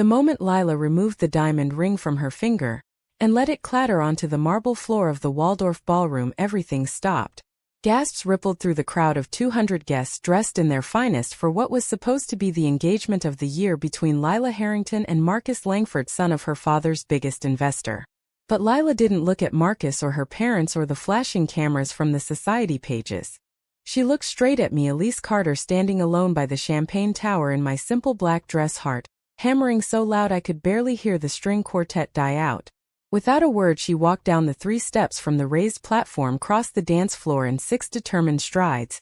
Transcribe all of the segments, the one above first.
The moment Lyla removed the diamond ring from her finger and let it clatter onto the marble floor of the Waldorf ballroom, everything stopped. Gasps rippled through the crowd of 200 guests dressed in their finest for what was supposed to be the engagement of the year between Lyla Harrington and Marcus Langford, son of her father's biggest investor. But Lyla didn't look at Marcus or her parents or the flashing cameras from the society pages. She looked straight at me, Elise Carter, standing alone by the champagne tower in my simple black dress, heart hammering so loud I could barely hear the string quartet die out. Without a word, she walked down the 3 steps from the raised platform, crossed the dance floor in 6 determined strides,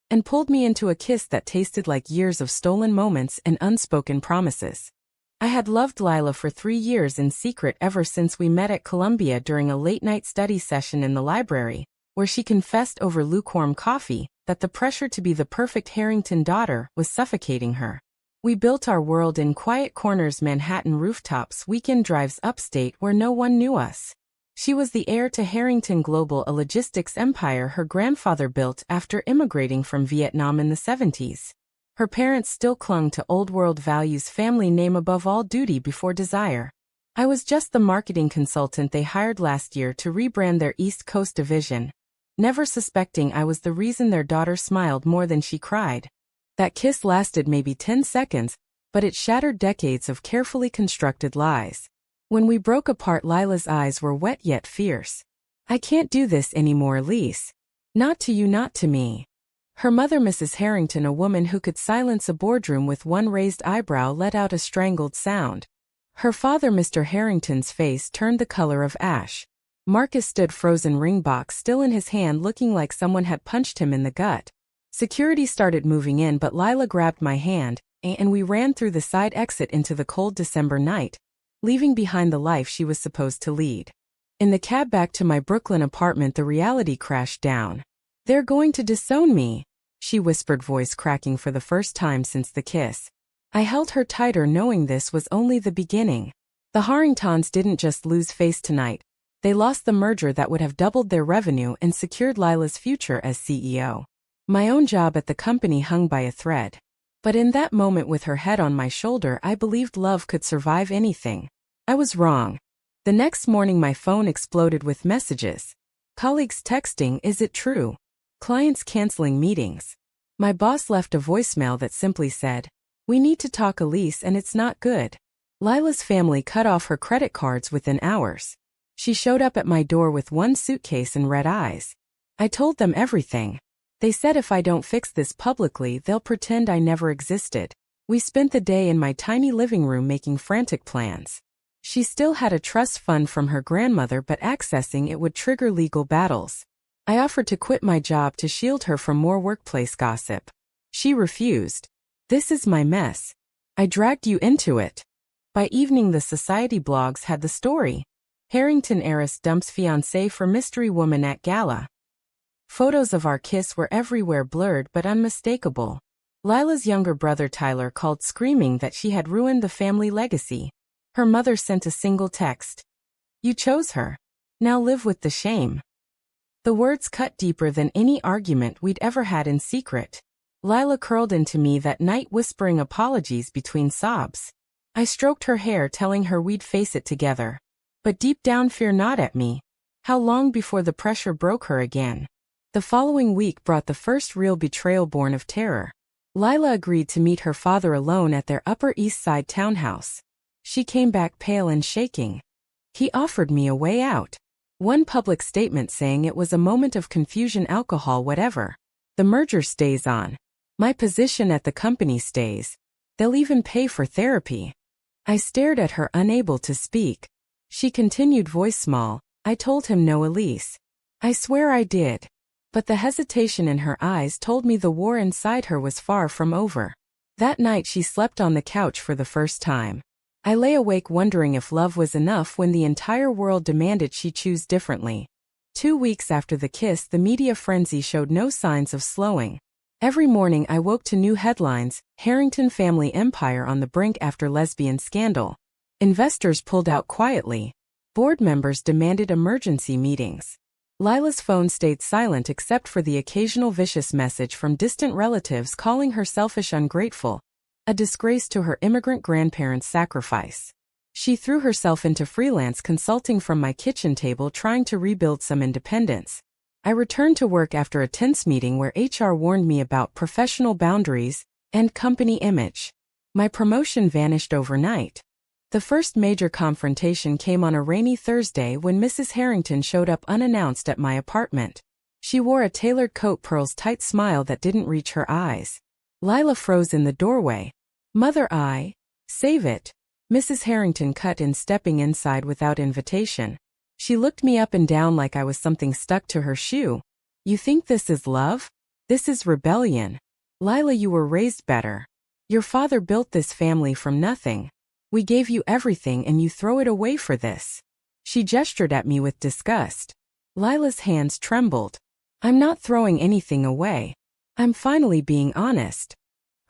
and pulled me into a kiss that tasted like years of stolen moments and unspoken promises. I had loved Lyla for 3 years in secret ever since we met at Columbia during a late-night study session in the library, where she confessed over lukewarm coffee that the pressure to be the perfect Harrington daughter was suffocating her. We built our world in quiet corners, Manhattan rooftops, weekend drives upstate where no one knew us. She was the heir to Harrington Global, a logistics empire her grandfather built after immigrating from Vietnam in the 70s. Her parents still clung to old-world values, family name above all, duty before desire. I was just the marketing consultant they hired last year to rebrand their East Coast division, never suspecting I was the reason their daughter smiled more than she cried. That kiss lasted maybe 10 seconds, but it shattered decades of carefully constructed lies. When we broke apart, Lyla's eyes were wet yet fierce. "I can't do this anymore, Elise. Not to you, not to me." Her mother, Mrs. Harrington, a woman who could silence a boardroom with one raised eyebrow, let out a strangled sound. Her father, Mr. Harrington's face turned the color of ash. Marcus stood, frozen ring box still in his hand, looking like someone had punched him in the gut. Security started moving in, but Lyla grabbed my hand, and we ran through the side exit into the cold December night, leaving behind the life she was supposed to lead. In the cab back to my Brooklyn apartment, the reality crashed down. "They're going to disown me," she whispered, voice cracking for the first time since the kiss. I held her tighter, knowing this was only the beginning. The Harringtons didn't just lose face tonight. They lost the merger that would have doubled their revenue and secured Lyla's future as CEO. My own job at the company hung by a thread. But in that moment, with her head on my shoulder, I believed love could survive anything. I was wrong. The next morning, my phone exploded with messages. Colleagues texting, "Is it true?" Clients canceling meetings. My boss left a voicemail that simply said, "We need to talk, Elise, and it's not good." Lyla's family cut off her credit cards within hours. She showed up at my door with one suitcase and red eyes. I told them everything. They said if I don't fix this publicly, they'll pretend I never existed. We spent the day in my tiny living room making frantic plans. She still had a trust fund from her grandmother, but accessing it would trigger legal battles. I offered to quit my job to shield her from more workplace gossip. She refused. "This is my mess. I dragged you into it." By evening, the society blogs had the story. Harrington heiress dumps fiancé for mystery woman at gala. Photos of our kiss were everywhere, blurred but unmistakable. Lyla's younger brother Tyler called, screaming that she had ruined the family legacy. Her mother sent a single text. "You chose her. Now live with the shame." The words cut deeper than any argument we'd ever had in secret. Lyla curled into me that night, whispering apologies between sobs. I stroked her hair, telling her we'd face it together. But deep down, fear not at me. How long before the pressure broke her again? The following week brought the first real betrayal born of terror. Lyla agreed to meet her father alone at their Upper East Side townhouse. She came back pale and shaking. He offered me a way out. One public statement saying it was a moment of confusion, alcohol, whatever. The merger stays on. My position at the company stays. They'll even pay for therapy. I stared at her, unable to speak. She continued, voice small. "I told him no, Elise. I swear I did." But the hesitation in her eyes told me the war inside her was far from over. That night she slept on the couch for the first time. I lay awake wondering if love was enough when the entire world demanded she choose differently. 2 weeks after the kiss, the media frenzy showed no signs of slowing. Every morning I woke to new headlines: Harrington family empire on the brink after lesbian scandal. Investors pulled out quietly. Board members demanded emergency meetings. Lyla's phone stayed silent except for the occasional vicious message from distant relatives calling her selfish, ungrateful, a disgrace to her immigrant grandparents' sacrifice. She threw herself into freelance consulting from my kitchen table, trying to rebuild some independence. I returned to work after a tense meeting where HR warned me about professional boundaries and company image. My promotion vanished overnight. The first major confrontation came on a rainy Thursday when Mrs. Harrington showed up unannounced at my apartment. She wore a tailored coat, pearls, tight smile that didn't reach her eyes. Lyla froze in the doorway. "Mother, save it." Mrs. Harrington cut in, stepping inside without invitation. She looked me up and down like I was something stuck to her shoe. "You think this is love? This is rebellion. Lyla, you were raised better. Your father built this family from nothing. We gave you everything and you throw it away for this." She gestured at me with disgust. Lyla's hands trembled. "I'm not throwing anything away. I'm finally being honest."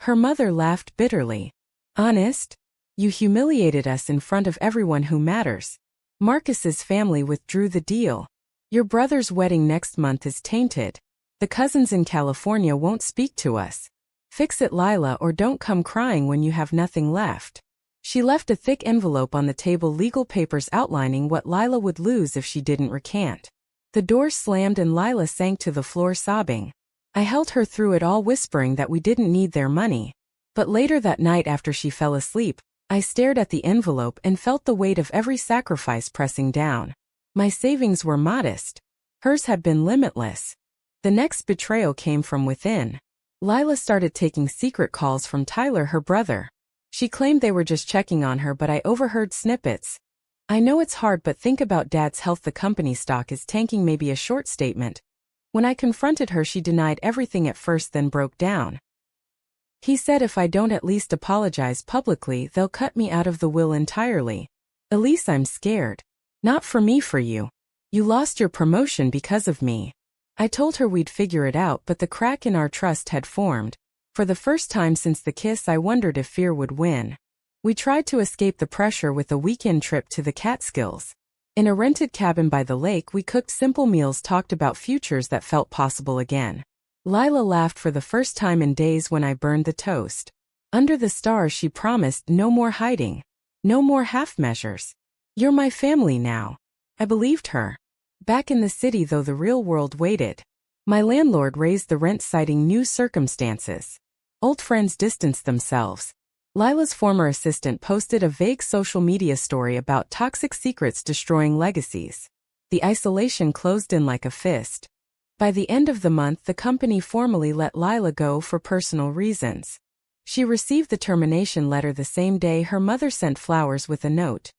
Her mother laughed bitterly. "Honest? You humiliated us in front of everyone who matters. Marcus's family withdrew the deal. Your brother's wedding next month is tainted. The cousins in California won't speak to us. Fix it, Lyla, or don't come crying when you have nothing left." She left a thick envelope on the table, legal papers outlining what Lyla would lose if she didn't recant. The door slammed and Lyla sank to the floor sobbing. I held her through it all, whispering that we didn't need their money. But later that night, after she fell asleep, I stared at the envelope and felt the weight of every sacrifice pressing down. My savings were modest. Hers had been limitless. The next betrayal came from within. Lyla started taking secret calls from Tyler, her brother. She claimed they were just checking on her, but I overheard snippets. "I know it's hard, but think about Dad's health. The company stock is tanking." Maybe a short statement. When I confronted her, she denied everything at first, then broke down. "He said if I don't at least apologize publicly, they'll cut me out of the will entirely. Elise, I'm scared. Not for me, for you. You lost your promotion because of me." I told her we'd figure it out, but the crack in our trust had formed. For the first time since the kiss, I wondered if fear would win. We tried to escape the pressure with a weekend trip to the Catskills. In a rented cabin by the lake, we cooked simple meals, talked about futures that felt possible again. Lyla laughed for the first time in days when I burned the toast. Under the stars, she promised no more hiding. No more half measures. "You're my family now." I believed her. Back in the city, though, the real world waited. My landlord raised the rent, citing new circumstances. Old friends distanced themselves. Lyla's former assistant posted a vague social media story about toxic secrets destroying legacies. The isolation closed in like a fist. By the end of the month, the company formally let Lyla go for personal reasons. She received the termination letter the same day. Her mother sent flowers with a note.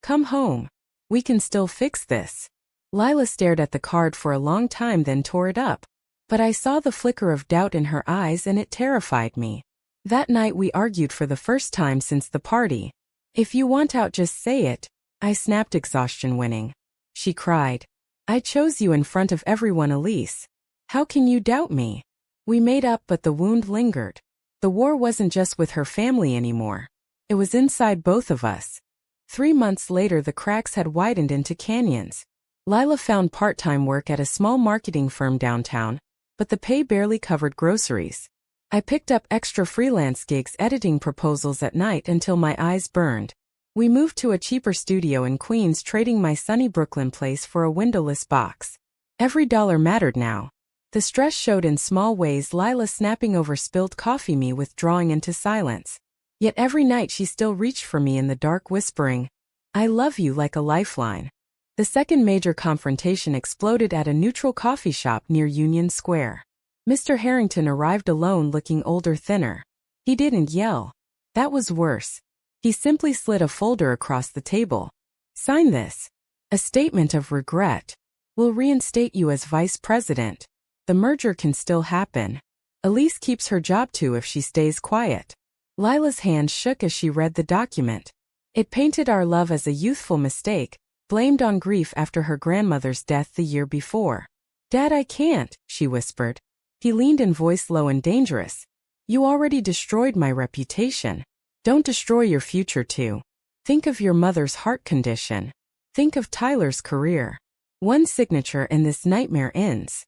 "Come home. We can still fix this." Lyla stared at the card for a long time, then tore it up. But I saw the flicker of doubt in her eyes, and it terrified me. That night we argued for the first time since the party. "If you want out, just say it," I snapped, exhaustion winning. She cried. "I chose you in front of everyone, Elise. How can you doubt me?" We made up, but the wound lingered. The war wasn't just with her family anymore. It was inside both of us. 3 months later, the cracks had widened into canyons. Lyla found part-time work at a small marketing firm downtown, but the pay barely covered groceries. I picked up extra freelance gigs, editing proposals at night until my eyes burned. We moved to a cheaper studio in Queens, trading my sunny Brooklyn place for a windowless box. Every dollar mattered now. The stress showed in small ways, Lyla snapping over spilled coffee, me withdrawing into silence. Yet every night she still reached for me in the dark, whispering, "I love you," like a lifeline. The second major confrontation exploded at a neutral coffee shop near Union Square. Mr. Harrington arrived alone, looking older, thinner. He didn't yell. That was worse. He simply slid a folder across the table. "Sign this. A statement of regret. We'll reinstate you as vice president. The merger can still happen. Elise keeps her job too if she stays quiet." Lyla's hand shook as she read the document. It painted our love as a youthful mistake, blamed on grief after her grandmother's death the year before. "Dad, I can't," she whispered. He leaned in, voice low and dangerous. "You already destroyed my reputation. Don't destroy your future too. Think of your mother's heart condition. Think of Tyler's career. One signature and this nightmare ends."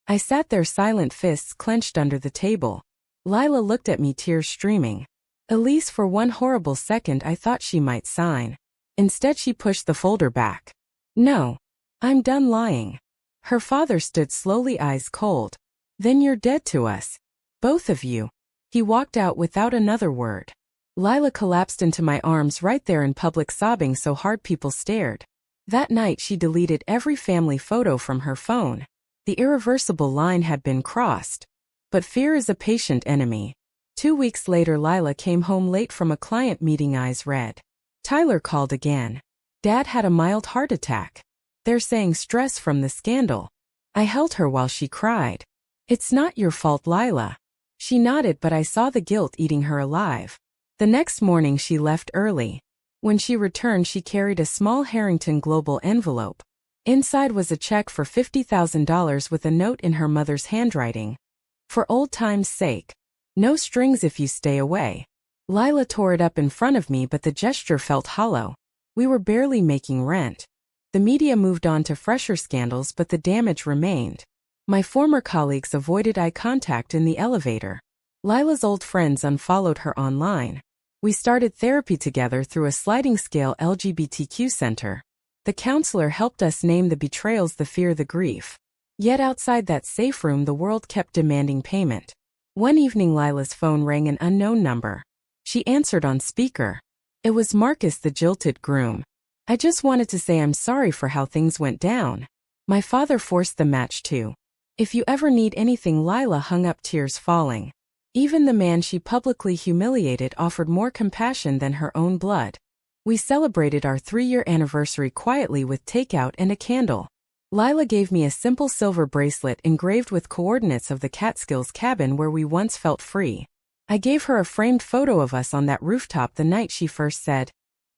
I sat there, silent, fists clenched under the table. Lyla looked at me, tears streaming. Elise, for one horrible second I thought she might sign. Instead she pushed the folder back. No. I'm done lying. Her father stood slowly, eyes cold. Then you're dead to us. Both of you. He walked out without another word. Lyla collapsed into my arms right there in public, sobbing so hard people stared. That night she deleted every family photo from her phone. The irreversible line had been crossed. But fear is a patient enemy. 2 weeks later Lyla came home late from a client meeting, eyes red. Tyler called again. Dad had a mild heart attack. They're saying stress from the scandal. I held her while she cried. It's not your fault, Lyla. She nodded, but I saw the guilt eating her alive. The next morning she left early. When she returned she carried a small Harrington Global envelope. Inside was a check for $50,000 with a note in her mother's handwriting. For old time's sake. No strings if you stay away. Lyla tore it up in front of me, but the gesture felt hollow. We were barely making rent. The media moved on to fresher scandals, but the damage remained. My former colleagues avoided eye contact in the elevator. Lyla's old friends unfollowed her online. We started therapy together through a sliding scale LGBTQ center. The counselor helped us name the betrayals, the fear, the grief. Yet outside that safe room the world kept demanding payment. One evening Lyla's phone rang, an unknown number. She answered on speaker. It was Marcus, the jilted groom. I just wanted to say I'm sorry for how things went down. My father forced the match too. If you ever need anything. Lyla hung up, tears falling. Even the man she publicly humiliated offered more compassion than her own blood. We celebrated our 3-year anniversary quietly with takeout and a candle. Lyla gave me a simple silver bracelet engraved with coordinates of the Catskills cabin where we once felt free. I gave her a framed photo of us on that rooftop the night she first said,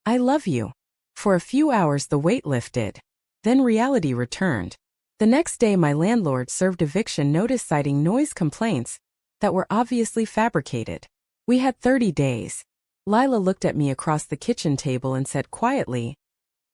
"I love you." For a few hours the weight lifted. Then reality returned. The next day my landlord served eviction notice citing noise complaints that were obviously fabricated. We had 30 days. Lyla looked at me across the kitchen table and said quietly,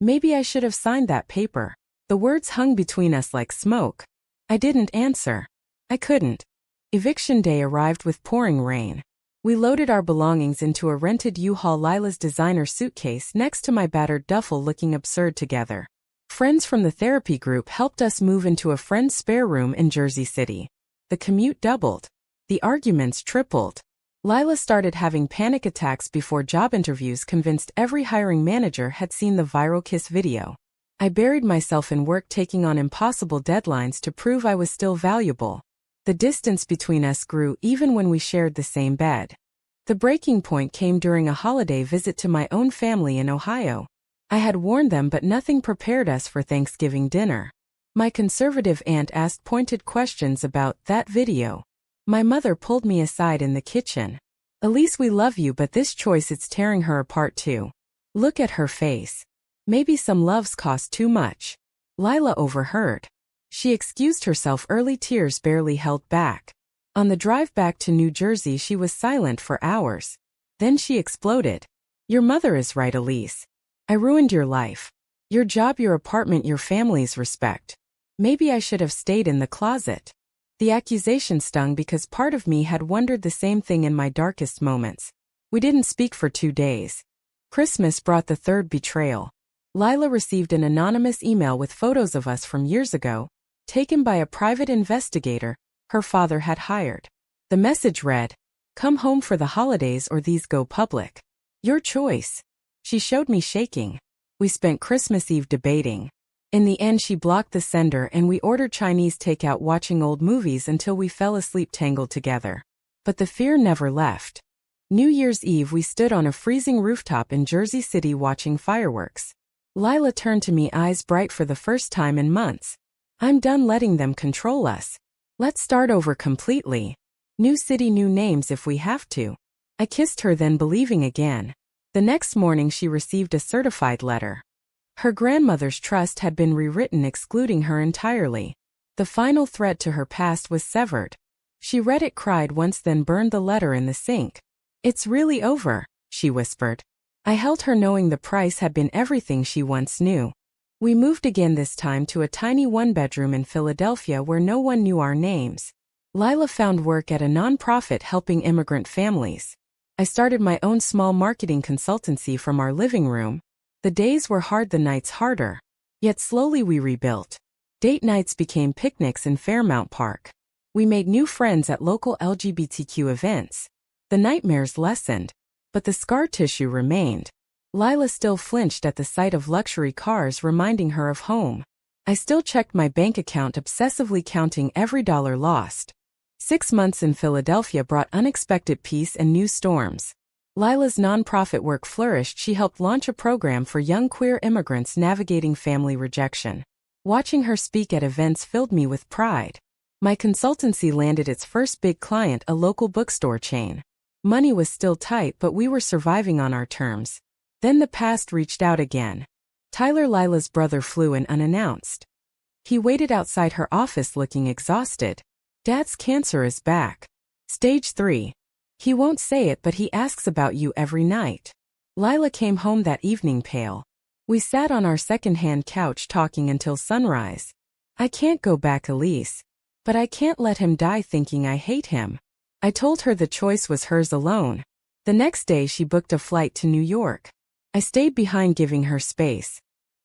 "Maybe I should have signed that paper." The words hung between us like smoke. I didn't answer. I couldn't. Eviction day arrived with pouring rain. We loaded our belongings into a rented U-Haul, Lyla's designer suitcase next to my battered duffel, looking absurd together. Friends from the therapy group helped us move into a friend's spare room in Jersey City. The commute doubled. The arguments tripled. Lyla started having panic attacks before job interviews, convinced every hiring manager had seen the viral kiss video. I buried myself in work, taking on impossible deadlines to prove I was still valuable. The distance between us grew even when we shared the same bed. The breaking point came during a holiday visit to my own family in Ohio. I had warned them, but nothing prepared us for Thanksgiving dinner. My conservative aunt asked pointed questions about that video. My mother pulled me aside in the kitchen. "Elise, we love you, but this choice, it's tearing her apart too. Look at her face. Maybe some loves cost too much." Lyla overheard. She excused herself early, tears barely held back. On the drive back to New Jersey she was silent for hours. Then she exploded. "Your mother is right, Elise. I ruined your life. Your job, your apartment, your family's respect. Maybe I should have stayed in the closet." The accusation stung because part of me had wondered the same thing in my darkest moments. We didn't speak for 2 days. Christmas brought the third betrayal. Lyla received an anonymous email with photos of us from years ago, taken by a private investigator her father had hired. The message read, "Come home for the holidays or these go public. Your choice." She showed me shaking. We spent Christmas Eve debating. In the end she blocked the sender and we ordered Chinese takeout, watching old movies until we fell asleep tangled together. But the fear never left. New Year's Eve we stood on a freezing rooftop in Jersey City watching fireworks. Lyla turned to me, eyes bright for the first time in months. "I'm done letting them control us. Let's start over completely. New city, new names if we have to." I kissed her, then believing again. The next morning she received a certified letter. Her grandmother's trust had been rewritten, excluding her entirely. The final thread to her past was severed. She read it, cried once, then burned the letter in the sink. "It's really over," she whispered. I held her, knowing the price had been everything she once knew. We moved again, this time to a tiny one-bedroom in Philadelphia where no one knew our names. Lyla found work at a nonprofit helping immigrant families. I started my own small marketing consultancy from our living room. The days were hard, the nights harder. Yet slowly we rebuilt. Date nights became picnics in Fairmount Park. We made new friends at local LGBTQ events. The nightmares lessened, but the scar tissue remained. Lyla still flinched at the sight of luxury cars reminding her of home. I still checked my bank account, obsessively counting every dollar lost. 6 months in Philadelphia brought unexpected peace and new storms. Lyla's nonprofit work flourished. She helped launch a program for young queer immigrants navigating family rejection. Watching her speak at events filled me with pride. My consultancy landed its first big client, a local bookstore chain. Money was still tight, but we were surviving on our terms. Then the past reached out again. Tyler, Lyla's brother, flew in unannounced. He waited outside her office looking exhausted. Dad's cancer is back. Stage 3. He won't say it, but he asks about you every night. Lyla came home that evening pale. We sat on our second-hand couch talking until sunrise. I can't go back, Elise. But I can't let him die thinking I hate him. I told her the choice was hers alone. The next day she booked a flight to New York. I stayed behind, giving her space.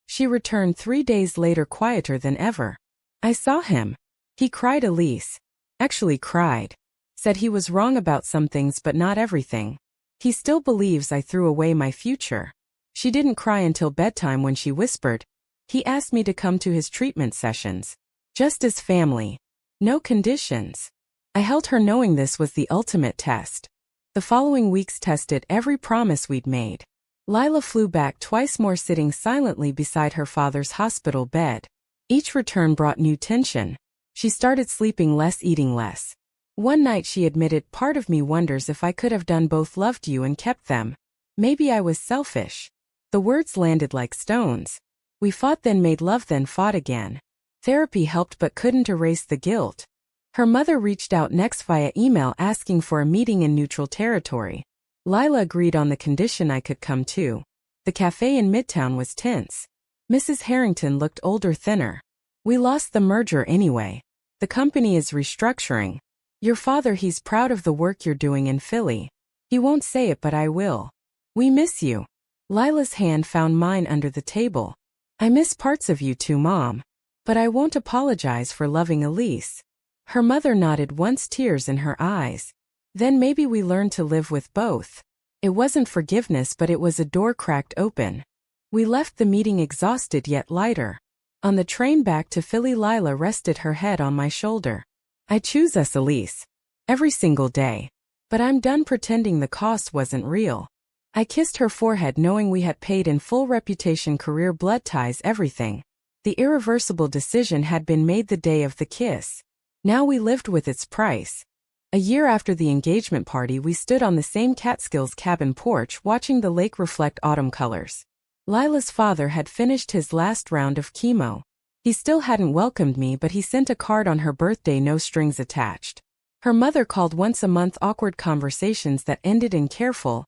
She returned 3 days later, quieter than ever. I saw him. He cried, Elise. Actually cried. Said he was wrong about some things but not everything. He still believes I threw away my future. She didn't cry until bedtime when she whispered. He asked me to come to his treatment sessions. Just as family. No conditions. I held her, knowing this was the ultimate test. The following weeks tested every promise we'd made. Lyla flew back twice more, sitting silently beside her father's hospital bed. Each return brought new tension. She started sleeping less, eating less. One night she admitted, part of me wonders if I could have done both, loved you and kept them. Maybe I was selfish. The words landed like stones. We fought, then made love, then fought again. Therapy helped but couldn't erase the guilt. Her mother reached out next via email asking for a meeting in neutral territory. Lyla agreed on the condition I could come too. The cafe in Midtown was tense. Mrs. Harrington looked older, thinner. We lost the merger anyway. The company is restructuring. Your father, he's proud of the work you're doing in Philly. He won't say it, but I will. We miss you. Lyla's hand found mine under the table. I miss parts of you too, Mom. But I won't apologize for loving Elise. Her mother nodded once, tears in her eyes. Then maybe we learned to live with both. It wasn't forgiveness, but it was a door cracked open. We left the meeting exhausted yet lighter. On the train back to Philly, Lyla rested her head on my shoulder. I choose us, Elise. Every single day. But I'm done pretending the cost wasn't real. I kissed her forehead, knowing we had paid in full: reputation, career, blood ties, everything. The irreversible decision had been made the day of the kiss. Now we lived with its price. A year after the engagement party, we stood on the same Catskills cabin porch watching the lake reflect autumn colors. Lyla's father had finished his last round of chemo. He still hadn't welcomed me, but he sent a card on her birthday, no strings attached. Her mother called once a month, awkward conversations that ended in careful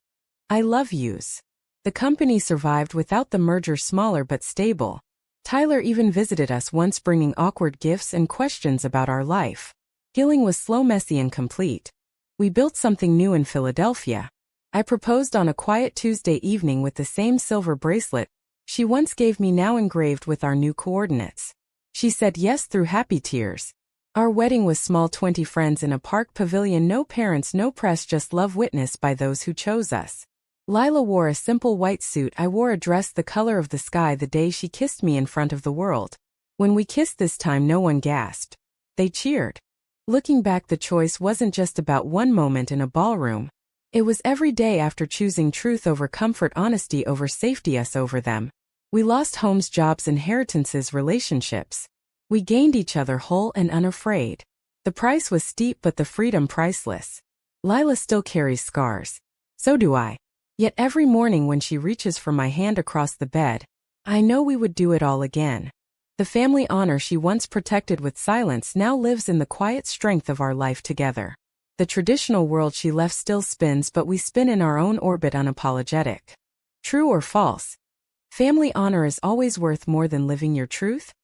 I love yous. The company survived without the merger, smaller but stable. Tyler even visited us once, bringing awkward gifts and questions about our life. Healing was slow, messy, and complete. We built something new in Philadelphia. I proposed on a quiet Tuesday evening with the same silver bracelet she once gave me, now engraved with our new coordinates. She said yes through happy tears. Our wedding was small, 20 friends in a park pavilion, no parents, no press, just love witnessed by those who chose us. Lyla wore a simple white suit. I wore a dress the color of the sky the day she kissed me in front of the world. When we kissed this time, no one gasped. They cheered. Looking back, the choice wasn't just about one moment in a ballroom. It was every day after, choosing truth over comfort, honesty over safety, us over them. We lost homes, jobs, inheritances, relationships. We gained each other whole and unafraid. The price was steep, but the freedom priceless. Lyla still carries scars. So do I. Yet every morning when she reaches for my hand across the bed, I know we would do it all again. The family honor she once protected with silence now lives in the quiet strength of our life together. The traditional world she left still spins, but we spin in our own orbit, unapologetic. True or false? Family honor is always worth more than living your truth?